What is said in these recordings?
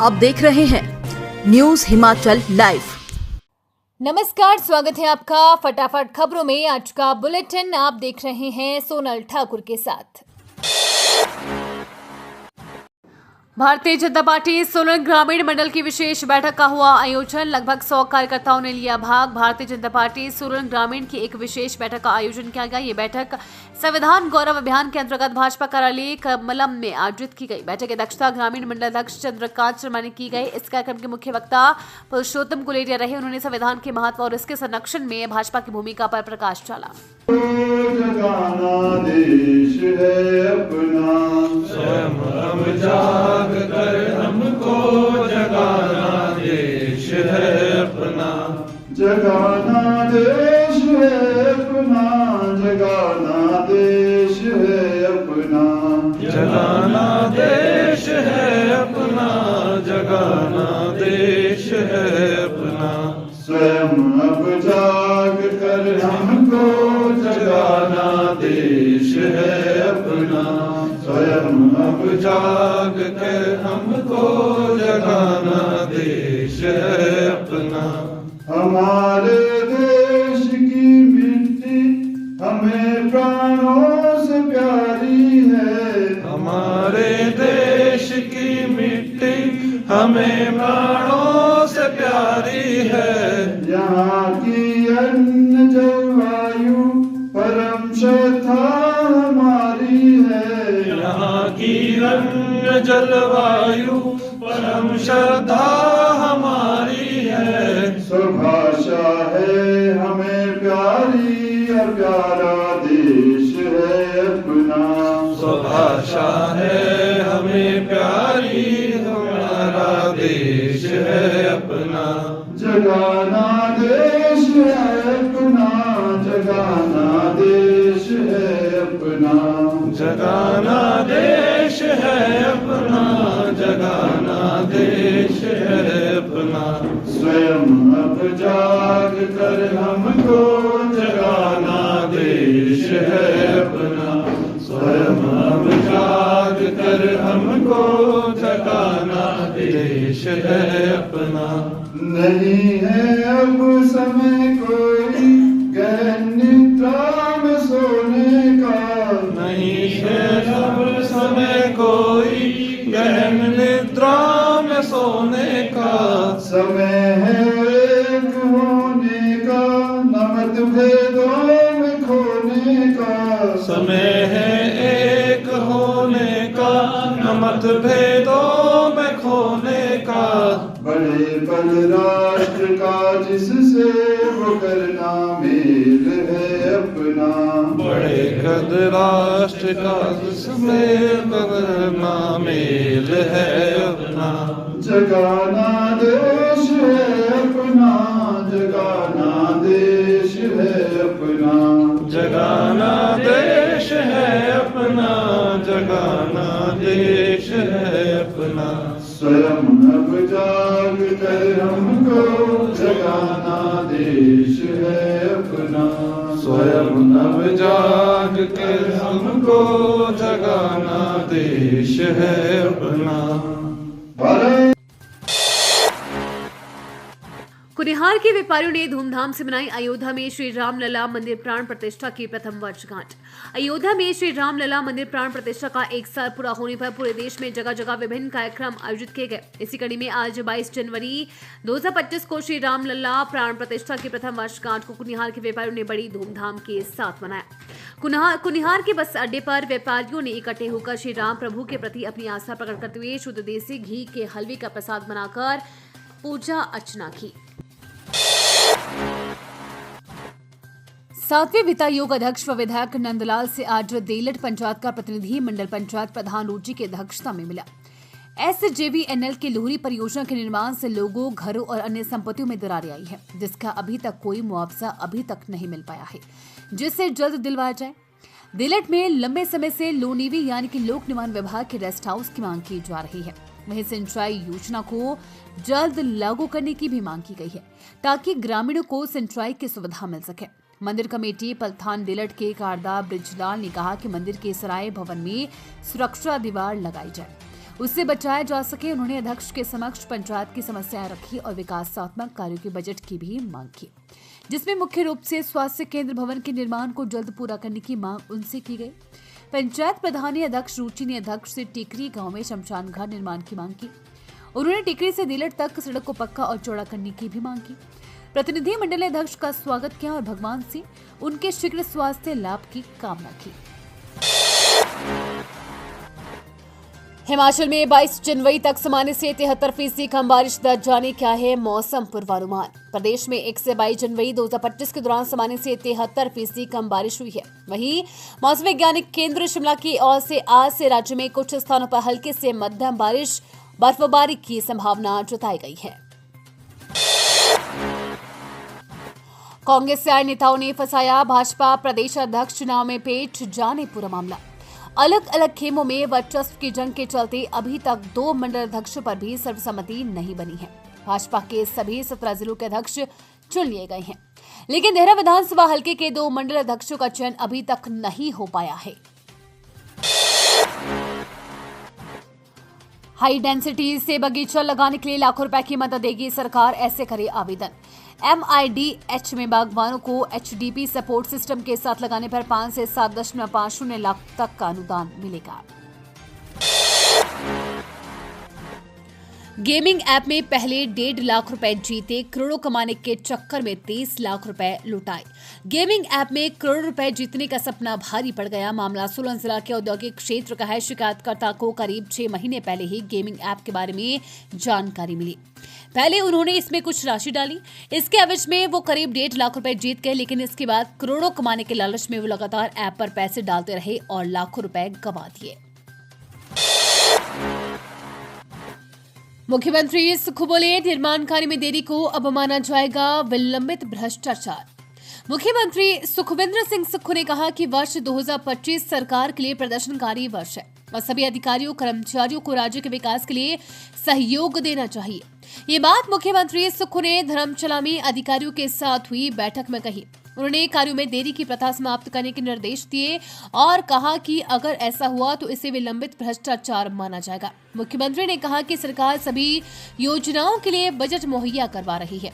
आप देख रहे हैं न्यूज हिमाचल लाइव। नमस्कार, स्वागत है आपका फटाफट खबरों में। आज का बुलेटिन आप देख रहे हैं सोनल ठाकुर के साथ। भारतीय जनता पार्टी सोलन ग्रामीण मंडल की विशेष बैठक का हुआ आयोजन। लगभग 100 कार्यकर्ताओं ने लिया भाग। भारतीय जनता पार्टी सोलन ग्रामीण की एक विशेष बैठक का आयोजन किया गया। ये बैठक संविधान गौरव अभियान के अंतर्गत भाजपा कार्यालय कमलम में आयोजित की गई। बैठक की अध्यक्षता ग्रामीण मंडल अध्यक्ष चंद्रकांत शर्मा ने की गई। इस कार्यक्रम के मुख्य वक्ता पुरुषोत्तम गुलेरिया रहे। उन्होंने संविधान के महत्व और इसके संरक्षण में भाजपा की भूमिका पर प्रकाश डाला। जगाना देश है अपना, स्वयं अब जाग कर हमको जगाना देश है अपना। जगाना देश है अपना, जगाना देश है अपना। जगाना देश है अपना, जगाना देश है अपना। स्वयं अब जाग कर हमको जगाना देश है अपना। स्वयं अब जाग कर हमको जगाना देश है अपना। हमारे देश की मिट्टी हमें प्राणों से प्यारी है। हमारे देश की मिट्टी हमें प्राणों से प्यारी है। यहाँ की अन्न जलवायु परम श्रद्धा हमारी है। यहाँ की अन्न जलवायु परम श्रद्धा हमारी है। स्वभाषा है हमें प्यारी और प्यारा देश है अपना। स्वभाषा है हमें प्यारी हमारा देश है अपना। जगाना देश है अपना, जगाना देश है अपना। जगाना देश है अपना, जगाना देश है अपना। स्वयं अब जाग कर हमको जगाना देश है अपना। स्वयं अब जाग कर हमको जगाना देश है अपना। नहीं है अब समय कोई गहन निद्रा में सोने का। नहीं है अब समय कोई गहन निद्रा में सोने का। समय है एक होने का, न मतभेदों में खोने का। समय है एक होने का, न मतभेदों में खोने का। बड़े बल राष्ट्र का जिससे वो करना मेल है अपना। बड़े कद राष्ट्र का जिसमें करना मेल है अपना। जगाना देश है अपना, जगाना देश है अपना। जगाना देश है अपना, जगाना देश है अपना। स्वयं अब जाग कर हमको जगाना देश है अपना। स्वयं अब जाग कर हमको जगाना देश है अपना। कुनिहार के व्यापारियों ने धूमधाम से मनाई अयोध्या में श्री राम लला मंदिर प्राण प्रतिष्ठा की प्रथम वर्षगांठ। अयोध्या में श्री राम लला मंदिर प्राण प्रतिष्ठा का 1 साल पूरा होने पर पूरे देश में जगह जगह विभिन्न कार्यक्रम आयोजित किए गए। इसी कड़ी में आज 22 जनवरी 2025 को श्री राम लला प्राण प्रतिष्ठा की प्रथम वर्षगांठ को कुनिहार के व्यापारियों ने बड़ी धूमधाम के साथ मनाया। कुनिहार के बस अड्डे पर व्यापारियों ने इकट्ठे होकर श्री राम प्रभु के प्रति अपनी आस्था प्रकट करते हुए शुद्ध देसी घी के हलवे का प्रसाद बनाकर पूजा अर्चना की। 7वें वित्त आयोग अध्यक्ष व विधायक नंदलाल से आज देलट पंचायत का प्रतिनिधि मंडल पंचायत प्रधान रोजी की अध्यक्षता में मिला। SJVNL के लोहरी परियोजना के निर्माण से लोगों, घरों और अन्य संपत्तियों में दरारें आई है, जिसका अभी तक कोई मुआवजा अभी तक नहीं मिल पाया है, जिससे जल्द दिलवाया जाए। देलट में लंबे समय से लोनीवी यानी कि लोक निर्माण विभाग के रेस्ट हाउस की मांग की जा रही है। वहीं सिंचाई योजना को जल्द लागू करने की भी मांग की गई है, ताकि ग्रामीणों को सिंचाई की सुविधा मिल सके। मंदिर कमेटी पलथान देलट के कारदा ब्रिजलाल ने कहा कि मंदिर के सराय भवन में सुरक्षा दीवार लगाई जाए। उससे बचाया जा सके। उन्होंने अध्यक्ष के समक्ष पंचायत की समस्याएं रखी और विकासात्मक कार्यों के बजट की भी मांग की, जिसमें मुख्य रूप से स्वास्थ्य केंद्र भवन के निर्माण को जल्द पूरा करने की मांग उनसे की गई। पंचायत प्रधान अध्यक्ष रुचि ने अध्यक्ष से टिकरी गांव में शमशान घाट निर्माण की मांग की। उन्होंने टिकरी से देलट तक सड़क को पक्का और चौड़ा करने की भी मांग की। प्रतिनिधि मंडल ने अध्यक्ष का स्वागत किया और भगवान से उनके शीघ्र स्वास्थ्य लाभ की कामना की। हिमाचल में 22 जनवरी तक सामान्य से 73% कम बारिश दर्ज जाने क्या है मौसम पूर्वानुमान। प्रदेश में 1 से 22 जनवरी 2025 के दौरान सामान्य से 73% कम बारिश हुई है। वहीं मौसम वैज्ञानिक केंद्र शिमला की ओर से आज से राज्य में कुछ स्थानों पर हल्के से मध्यम बारिश बर्फबारी की संभावना जताई गई है। कांग्रेस से आए नेताओं ने फंसाया भाजपा प्रदेश अध्यक्ष चुनाव में पेच जाने पूरा मामला। अलग अलग खेमों में वर्चस्व की जंग के चलते अभी तक 2 मंडल अध्यक्षों पर भी सर्वसम्मति नहीं बनी है। भाजपा के सभी 17 जिलों के अध्यक्ष चुन लिए गए हैं, लेकिन देहरा विधानसभा हलके के 2 मंडल अध्यक्षों का चयन अभी तक नहीं हो पाया है। हाई डेंसिटी से बगीचा लगाने के लिए लाखों रुपए की मदद देगी सरकार, ऐसे करे आवेदन। MIDH में बागवानों को HDP सपोर्ट सिस्टम के साथ लगाने पर 5 से 7.50 लाख तक का अनुदान मिलेगा। गेमिंग ऐप में पहले 1.5 लाख रुपए जीते, करोड़ों कमाने के चक्कर में 23 लाख रुपए लुटाए। गेमिंग ऐप में करोड़ों रुपए जीतने का सपना भारी पड़ गया। मामला सोलन जिला के औद्योगिक क्षेत्र का है। शिकायतकर्ता को करीब 6 महीने पहले ही गेमिंग ऐप के बारे में जानकारी मिली। पहले उन्होंने इसमें कुछ राशि डाली, इसके एवज में वो करीब 1.5 लाख रुपए जीत गए, लेकिन इसके बाद करोड़ों कमाने के लालच में वो लगातार ऐप पर पैसे डालते रहे और लाखों रुपए गंवा दिए। मुख्यमंत्री सुक्खू बोले, निर्माण कार्य में देरी को अब माना जाएगा विलंबित भ्रष्टाचार। मुख्यमंत्री सुखविंदर सिंह सुक्खू ने कहा कि वर्ष 2025 सरकार के लिए प्रदर्शनकारी वर्ष है और सभी अधिकारियों कर्मचारियों को राज्य के विकास के लिए सहयोग देना चाहिए। ये बात मुख्यमंत्री सुक्खू ने धर्मशाला में अधिकारियों के साथ हुई बैठक में कही। उन्होंने कार्यों में देरी की प्रथा समाप्त करने के निर्देश दिए और कहा कि अगर ऐसा हुआ तो इसे विलंबित भ्रष्टाचार माना जाएगा। मुख्यमंत्री ने कहा कि सरकार सभी योजनाओं के लिए बजट मुहैया करवा रही है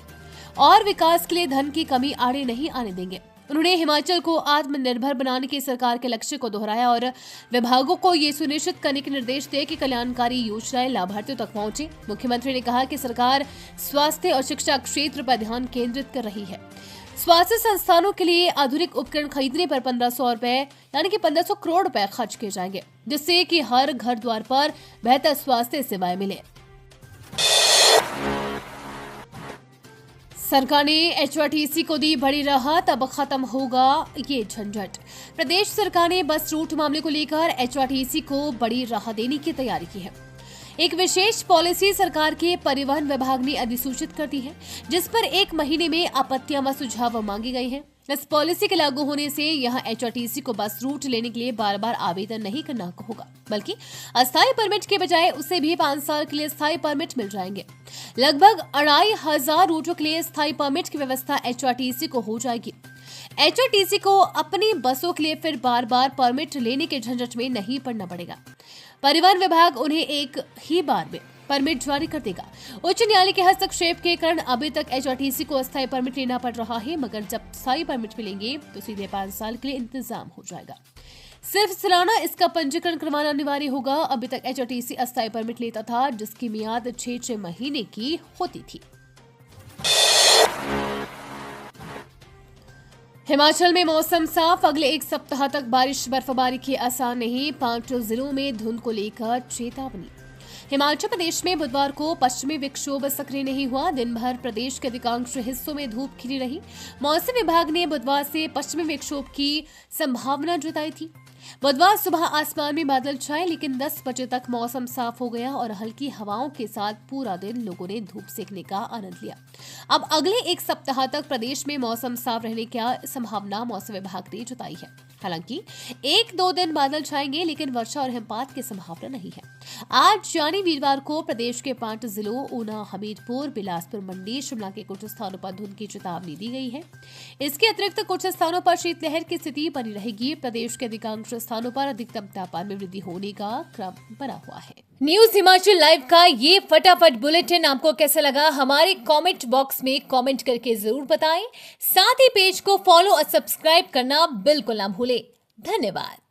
और विकास के लिए धन की कमी आड़े नहीं आने देंगे। उन्होंने हिमाचल को आत्मनिर्भर बनाने के सरकार के लक्ष्य को दोहराया और विभागों को ये सुनिश्चित करने के निर्देश दिए कि कल्याणकारी योजनाएं लाभार्थियों तक पहुंचे। मुख्यमंत्री ने कहा कि सरकार स्वास्थ्य और शिक्षा क्षेत्र पर ध्यान केंद्रित कर रही है। स्वास्थ्य संस्थानों के लिए आधुनिक उपकरण खरीदने पर 1500 रुपए यानी कि 1500 करोड़ रुपए खर्च किए जाएंगे, जिससे कि हर घर द्वार पर बेहतर स्वास्थ्य सेवाएं मिले। सरकार ने HRTC को दी बड़ी राहत, अब खत्म होगा ये झंझट। प्रदेश सरकार ने बस रूट मामले को लेकर HRTC को बड़ी राहत देने की तैयारी की है। एक विशेष पॉलिसी सरकार के परिवहन विभाग ने अधिसूचित कर दी है, जिस पर 1 महीने में आपत्तियां व सुझाव मांगे गए हैं। इस पॉलिसी के लागू होने से यहां HRTC को बस रूट लेने के लिए बार बार आवेदन नहीं करना होगा, बल्कि अस्थायी परमिट के बजाय उसे भी 5 साल के लिए स्थायी परमिट मिल जाएंगे। लगभग 2500 रूटों के लिए स्थायी परमिट की व्यवस्था HRTC को हो जाएगी। HRTC को अपनी बसों के लिए फिर बार बार परमिट लेने के झंझट में नहीं पड़ना पड़ेगा। परिवहन विभाग उन्हें एक ही बार में परमिट जारी कर देगा। उच्च न्यायालय के हस्तक्षेप के कारण अभी तक HRTC को अस्थायी परमिट लेना पड़ रहा है, मगर जब स्थायी परमिट मिलेंगे तो सीधे 5 साल के लिए इंतजाम हो जाएगा। सिर्फ सालाना इसका पंजीकरण करवाना अनिवार्य होगा। अभी तक HRTC अस्थायी परमिट लेता था, जिसकी मियाद 6 महीने की होती थी। हिमाचल में मौसम साफ, अगले 1 सप्ताह तक बारिश बर्फबारी के आसार नहीं। 5 जिलों में धुंध को लेकर चेतावनी। हिमाचल प्रदेश में बुधवार को पश्चिमी विक्षोभ सक्रिय नहीं हुआ। दिन भर प्रदेश के अधिकांश हिस्सों में धूप खिली रही। मौसम विभाग ने बुधवार से पश्चिमी विक्षोभ की संभावना जताई थी। बुधवार सुबह आसमान में बादल छाए, लेकिन 10 बजे तक मौसम साफ हो गया और हल्की हवाओं के साथ पूरा दिन लोगों ने धूप सेकने का आनंद लिया। अब अगले 1 सप्ताह तक प्रदेश में मौसम साफ रहने की संभावना मौसम विभाग ने जताई है। हालांकि 1-2 दिन बादल छाएंगे, लेकिन वर्षा और हिमपात की संभावना नहीं है। आज यानी वीरवार को प्रदेश के 5 जिलों ऊना, हमीरपुर, बिलासपुर, मंडी, शिमला के कुछ स्थानों पर धुंध की चेतावनी दी गई है। इसके अतिरिक्त कुछ स्थानों पर शीतलहर की स्थिति बनी रहेगी। प्रदेश के अधिकांश स्थानों पर अधिकतम तापमान में वृद्धि होने का क्रम बना हुआ है। न्यूज हिमाचल लाइव का ये फटाफट बुलेटिन आपको कैसा लगा हमारे कमेंट बॉक्स में कमेंट करके जरूर बताएं। साथ ही पेज को फॉलो और सब्सक्राइब करना बिल्कुल ना भूलें। धन्यवाद।